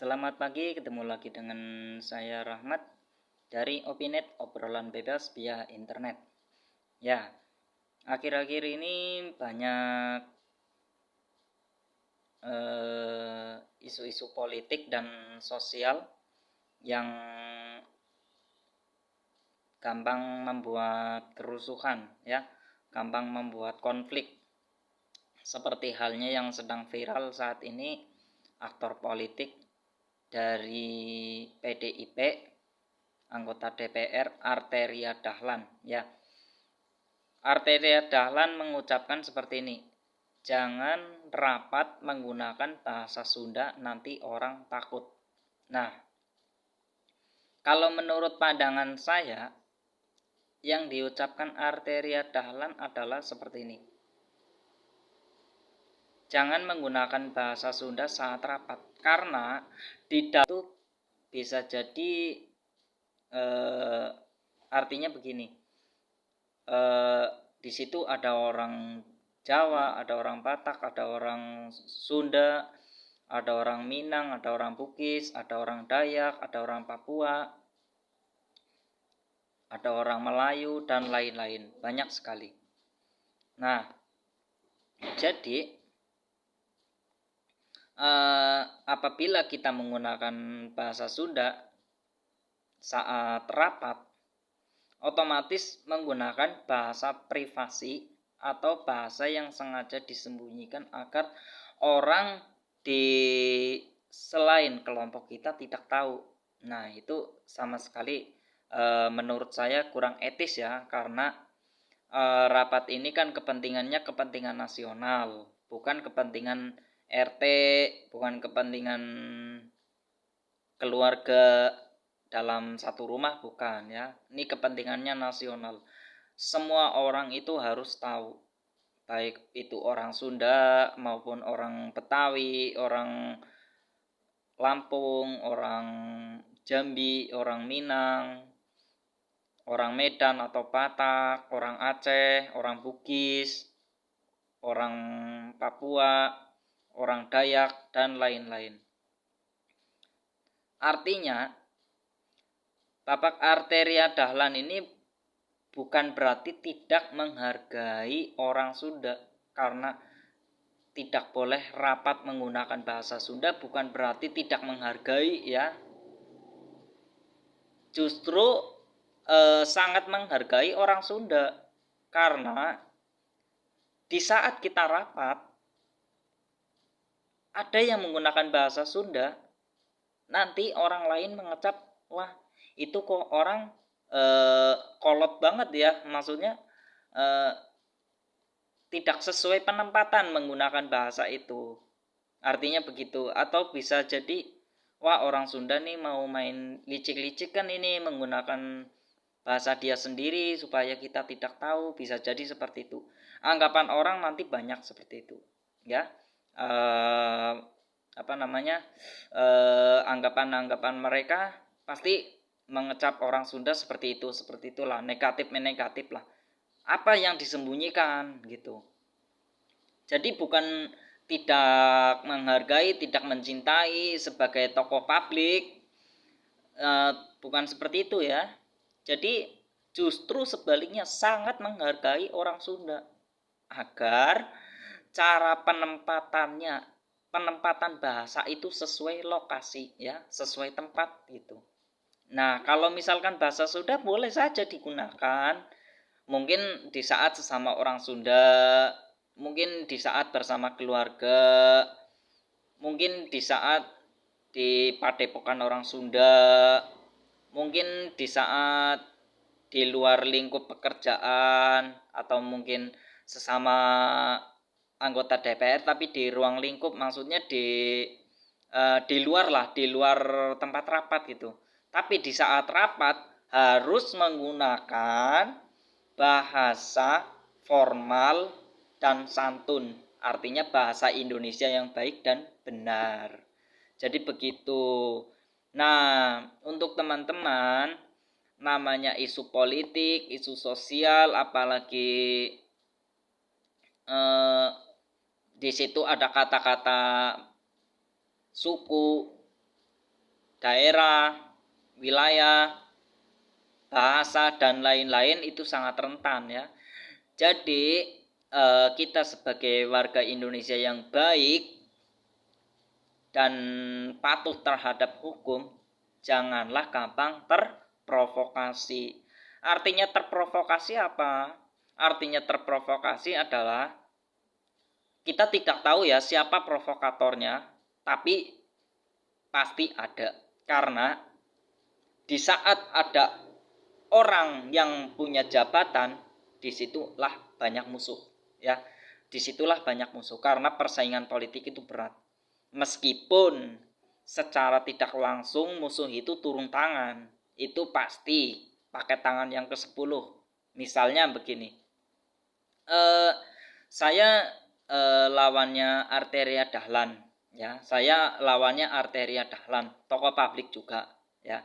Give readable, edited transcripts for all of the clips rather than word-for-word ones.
Selamat pagi, ketemu lagi dengan saya Rahmat dari Opinet, obrolan bebas via internet. Ya, akhir-akhir ini banyak isu-isu politik dan sosial yang gampang membuat kerusuhan, ya, gampang membuat konflik. Seperti halnya yang sedang viral saat ini, aktor politik dari PDIP, anggota DPR Arteria Dahlan, ya. Arteria Dahlan mengucapkan seperti ini, jangan rapat menggunakan bahasa Sunda, nanti orang takut. Nah, kalau menurut pandangan saya, yang diucapkan Arteria Dahlan adalah seperti ini, jangan menggunakan bahasa Sunda saat rapat, karena di dalam itu bisa jadi artinya begini, di situ ada orang Jawa, ada orang Batak, ada orang Sunda, ada orang Minang, ada orang Bugis, ada orang Dayak, ada orang Papua, ada orang Melayu, dan lain-lain, banyak sekali. Nah, jadi apabila kita menggunakan bahasa Sunda saat rapat, otomatis menggunakan bahasa privasi atau bahasa yang sengaja disembunyikan agar orang di selain kelompok kita tidak tahu. Nah, itu sama sekali menurut saya kurang etis ya, karena rapat ini kan kepentingannya kepentingan nasional, bukan kepentingan RT, bukan kepentingan keluarga dalam satu rumah, bukan ya. Ini kepentingannya nasional. Semua orang itu harus tahu, baik itu orang Sunda maupun orang Betawi, orang Lampung, orang Jambi, orang Minang, orang Medan atau Batak, orang Aceh, orang Bugis, orang Papua, orang Dayak, dan lain-lain. Artinya, Bapak Arteria Dahlan ini bukan berarti tidak menghargai orang Sunda, karena tidak boleh rapat menggunakan bahasa Sunda bukan berarti tidak menghargai ya. Justru sangat menghargai orang Sunda, karena di saat kita rapat ada yang menggunakan bahasa Sunda, nanti orang lain mengecap, wah itu kok orang kolot banget ya, maksudnya tidak sesuai penempatan menggunakan bahasa itu, artinya begitu. Atau bisa jadi, wah orang Sunda nih mau main licik-licik kan ini, menggunakan bahasa dia sendiri supaya kita tidak tahu, bisa jadi seperti itu. Anggapan orang nanti banyak seperti itu ya, anggapan mereka pasti mengecap orang Sunda seperti itulah, negatif lah, apa yang disembunyikan gitu. Jadi bukan tidak menghargai, tidak mencintai sebagai tokoh publik, bukan seperti itu ya. Jadi justru sebaliknya sangat menghargai orang Sunda, agar cara penempatan bahasa itu sesuai lokasi ya, sesuai tempat gitu. Nah, kalau misalkan bahasa Sunda boleh saja digunakan, mungkin di saat sesama orang Sunda, mungkin di saat bersama keluarga, mungkin di saat di padepokan orang Sunda, mungkin di saat di luar lingkup pekerjaan, atau mungkin sesama anggota DPR tapi di ruang lingkup, maksudnya di luar lah, di luar tempat rapat gitu. Tapi di saat rapat harus menggunakan bahasa formal dan santun, artinya bahasa Indonesia yang baik dan benar. Jadi begitu. Nah, untuk teman-teman, namanya isu politik, isu sosial, apalagi di situ ada kata-kata suku, daerah, wilayah, bahasa dan lain-lain itu sangat rentan ya. Jadi kita sebagai warga Indonesia yang baik dan patuh terhadap hukum, janganlah gampang terprovokasi. Artinya terprovokasi apa? Artinya terprovokasi adalah kita tidak tahu ya siapa provokatornya, tapi pasti ada. Karena di saat ada orang yang punya jabatan, disitulah banyak musuh ya. Disitulah banyak musuh karena persaingan politik itu berat. Meskipun secara tidak langsung musuh itu turun tangan, itu pasti pakai tangan yang ke-10. Misalnya begini, saya lawannya Arteria Dahlan ya. Saya lawannya Arteria Dahlan, tokoh publik juga ya.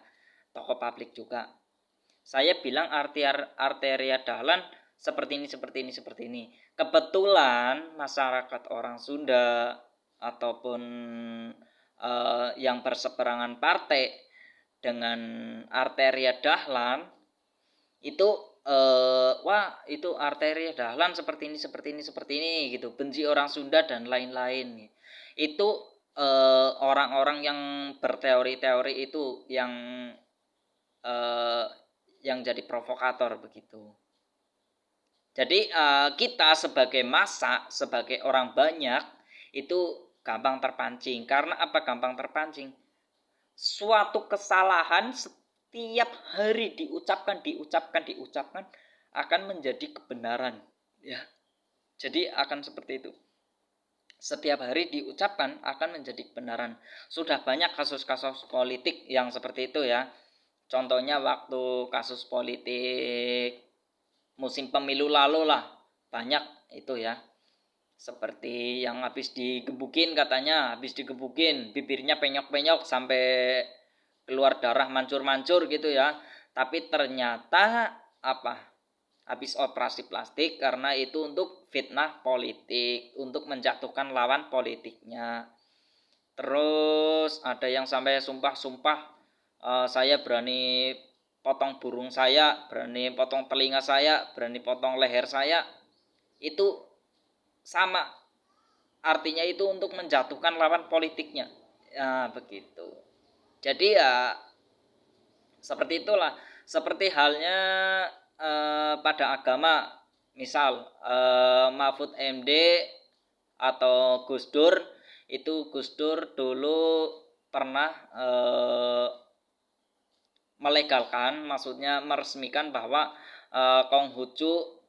Tokoh publik juga. Saya bilang Arteria Dahlan seperti ini. Kebetulan masyarakat orang Sunda ataupun yang berseberangan partai dengan Arteria Dahlan itu wah itu Arteria Dahlan seperti ini gitu, benci orang Sunda dan lain-lain. Itu orang-orang yang berteori-teori itu yang jadi provokator begitu. Jadi kita sebagai massa, sebagai orang banyak itu gampang terpancing. Karena apa gampang terpancing? Suatu kesalahan setiap hari diucapkan akan menjadi kebenaran ya. Jadi akan seperti itu. Setiap hari diucapkan akan menjadi kebenaran. Sudah banyak kasus-kasus politik yang seperti itu ya. Contohnya waktu kasus politik musim pemilu lalu lah, banyak itu ya. Seperti yang habis digebukin, katanya habis digebukin, bibirnya penyok-penyok sampai keluar darah mancur-mancur gitu ya. Tapi ternyata apa? Habis operasi plastik karena itu untuk fitnah politik, untuk menjatuhkan lawan politiknya. Terus ada yang sampai sumpah-sumpah, saya berani potong burung saya, berani potong telinga saya, berani potong leher saya. Itu sama artinya itu untuk menjatuhkan lawan politiknya ya begitu. Jadi ya seperti itulah, seperti halnya pada agama. Misal Mahfud MD atau Gus Dur, itu Gus Dur dulu pernah melegalkan, maksudnya meresmikan bahwa Konghucu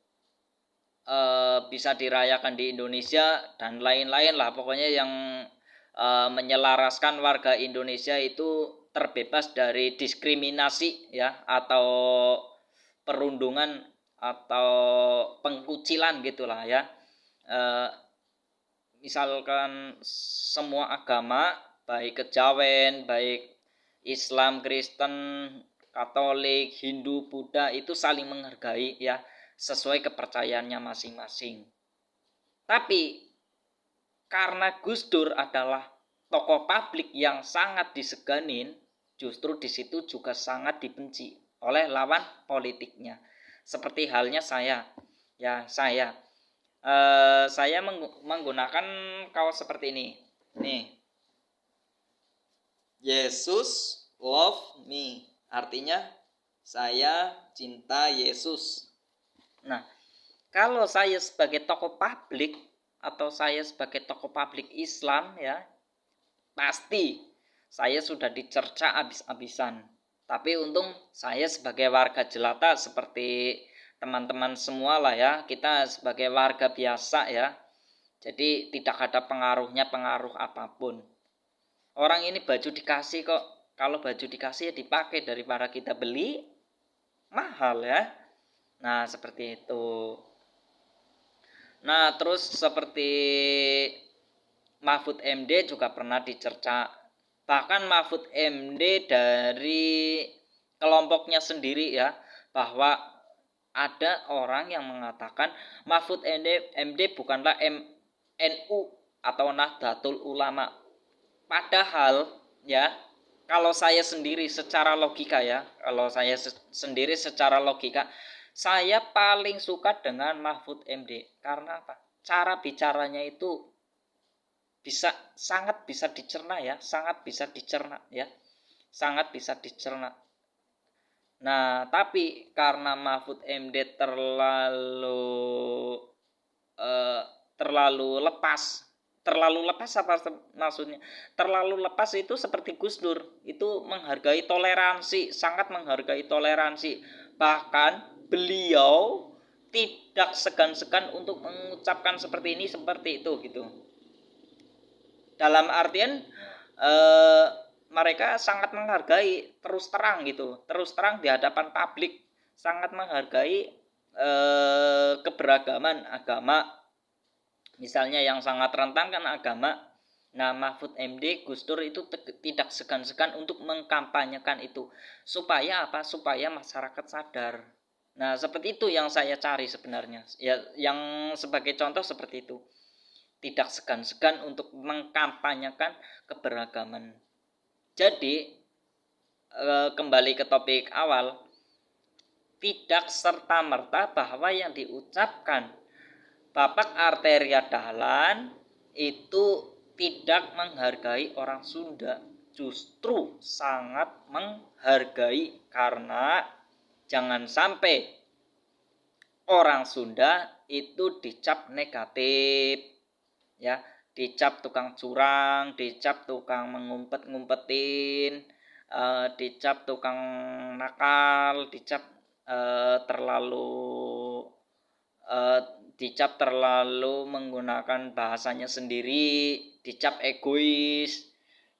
bisa dirayakan di Indonesia dan lain-lain lah, pokoknya yang menyelaraskan warga Indonesia itu terbebas dari diskriminasi ya, atau perundungan atau pengkucilan gitulah ya. Misalkan semua agama, baik kejawen, baik Islam, Kristen, Katolik, Hindu, Buddha itu saling menghargai ya, sesuai kepercayaannya masing-masing. Tapi karena Gus Dur adalah tokoh publik yang sangat diseganin, justru di situ juga sangat dibenci oleh lawan politiknya. Seperti halnya saya, ya saya menggunakan kaos seperti ini. Nih, Yesus love me, artinya saya cinta Yesus. Nah, kalau saya sebagai tokoh publik atau saya sebagai tokoh publik Islam ya, pasti saya sudah dicerca habis-habisan. Tapi untung saya sebagai warga jelata seperti teman-teman semua lah ya, kita sebagai warga biasa ya, jadi tidak ada pengaruh apapun. Orang ini baju dikasih kok, kalau baju dikasih ya dipakai daripada kita beli mahal ya. Nah seperti itu. Nah terus seperti Mahfud MD juga pernah dicerca. Bahkan Mahfud MD dari kelompoknya sendiri ya, bahwa ada orang yang mengatakan Mahfud MD bukanlah NU atau Nahdlatul Ulama. Padahal ya, kalau saya sendiri secara logika ya, sendiri secara logika, saya paling suka dengan Mahfud MD. Karena apa? Cara bicaranya itu sangat bisa dicerna ya, sangat bisa dicerna ya, sangat bisa dicerna. Nah, tapi karena Mahfud MD eh, terlalu lepas. Terlalu lepas apa maksudnya? Terlalu lepas itu seperti Gus Dur, itu menghargai toleransi, sangat menghargai toleransi. Bahkan beliau tidak segan-segan untuk mengucapkan seperti ini seperti itu gitu. Dalam artian eh, mereka sangat menghargai terus terang gitu, terus terang di hadapan publik, sangat menghargai keberagaman agama. Misalnya yang sangat rentan kan agama. Nah, Mahfud MD, Gus Dur itu tidak segan-segan untuk mengkampanyekan itu. Supaya apa? Supaya masyarakat sadar. Nah, seperti itu yang saya cari sebenarnya. Ya, yang sebagai contoh seperti itu. Tidak segan-segan untuk mengkampanyekan keberagaman. Jadi, kembali ke topik awal, tidak serta-merta bahwa yang diucapkan Bapak Arteria Dahlan itu tidak menghargai orang Sunda, justru sangat menghargai, karena jangan sampai orang Sunda itu dicap negatif ya, dicap tukang curang, dicap tukang mengumpet-ngumpetin, dicap tukang nakal, dicap terlalu uh, dicap terlalu menggunakan bahasanya sendiri, dicap egois,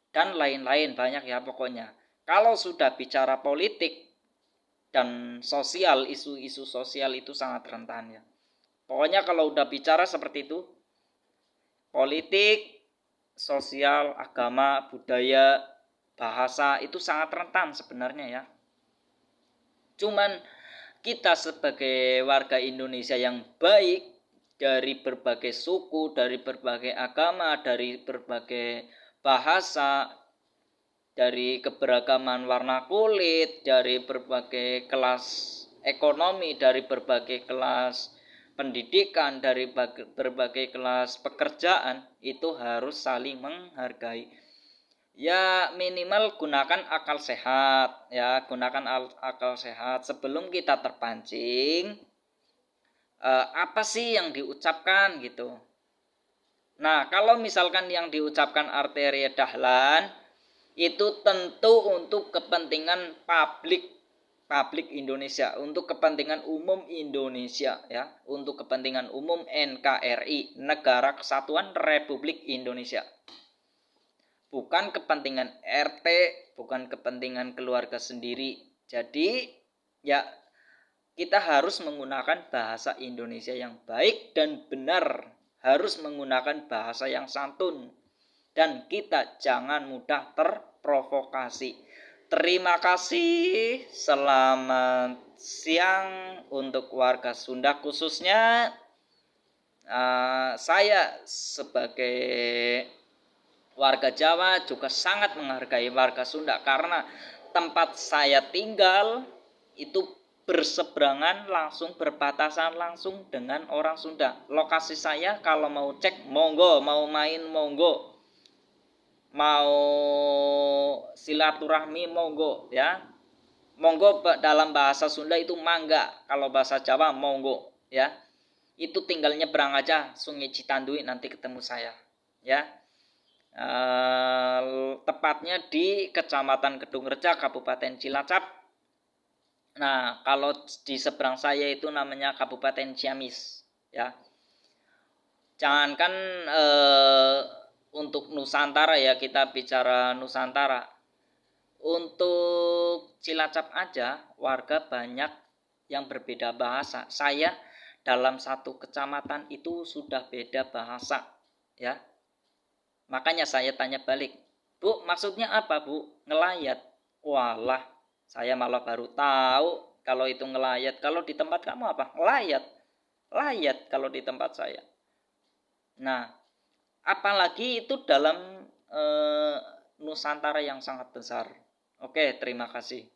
dan lain-lain banyak ya pokoknya. Kalau sudah bicara politik dan sosial, isu-isu sosial itu sangat rentan ya. Pokoknya kalau udah bicara seperti itu, politik, sosial, agama, budaya, bahasa itu sangat rentan sebenarnya ya. Cuman kita sebagai warga Indonesia yang baik, dari berbagai suku, dari berbagai agama, dari berbagai bahasa, dari keberagaman warna kulit, dari berbagai kelas ekonomi, dari berbagai kelas pendidikan, dari berbagai kelas pekerjaan, itu harus saling menghargai. Ya minimal gunakan akal sehat ya, gunakan akal sehat sebelum kita terpancing apa sih yang diucapkan gitu. Nah, kalau misalkan yang diucapkan Arteria Dahlan itu tentu untuk kepentingan publik Indonesia, untuk kepentingan umum Indonesia ya, untuk kepentingan umum NKRI, Negara Kesatuan Republik Indonesia. Bukan kepentingan RT, bukan kepentingan keluarga sendiri. Jadi ya kita harus menggunakan bahasa Indonesia yang baik dan benar, harus menggunakan bahasa yang santun, dan kita jangan mudah terprovokasi. Terima kasih, selamat siang untuk warga Sunda khususnya. Saya sebagai warga Jawa juga sangat menghargai warga Sunda, karena tempat saya tinggal itu berseberangan langsung, berbatasan langsung dengan orang Sunda. Lokasi saya kalau mau cek monggo, mau main monggo, mau silaturahmi monggo ya. Monggo dalam bahasa Sunda itu mangga, kalau bahasa Jawa monggo ya. Itu tinggal nyebrang aja Sungai Citandui, nanti ketemu saya ya. Tepatnya di Kecamatan Kedungreja, Kabupaten Cilacap. Nah, kalau di seberang saya itu namanya Kabupaten Ciamis ya. Jangankan untuk Nusantara ya, kita bicara Nusantara. Untuk Cilacap aja warga banyak yang berbeda bahasa. Saya dalam satu kecamatan itu sudah beda bahasa ya. Makanya saya tanya balik, Bu, maksudnya apa Bu? Ngelayat. Walah, saya malah baru tahu kalau itu ngelayat. Kalau di tempat kamu apa? Ngelayat. Layat kalau di tempat saya. Nah, apalagi itu dalam Nusantara yang sangat besar. Oke, terima kasih.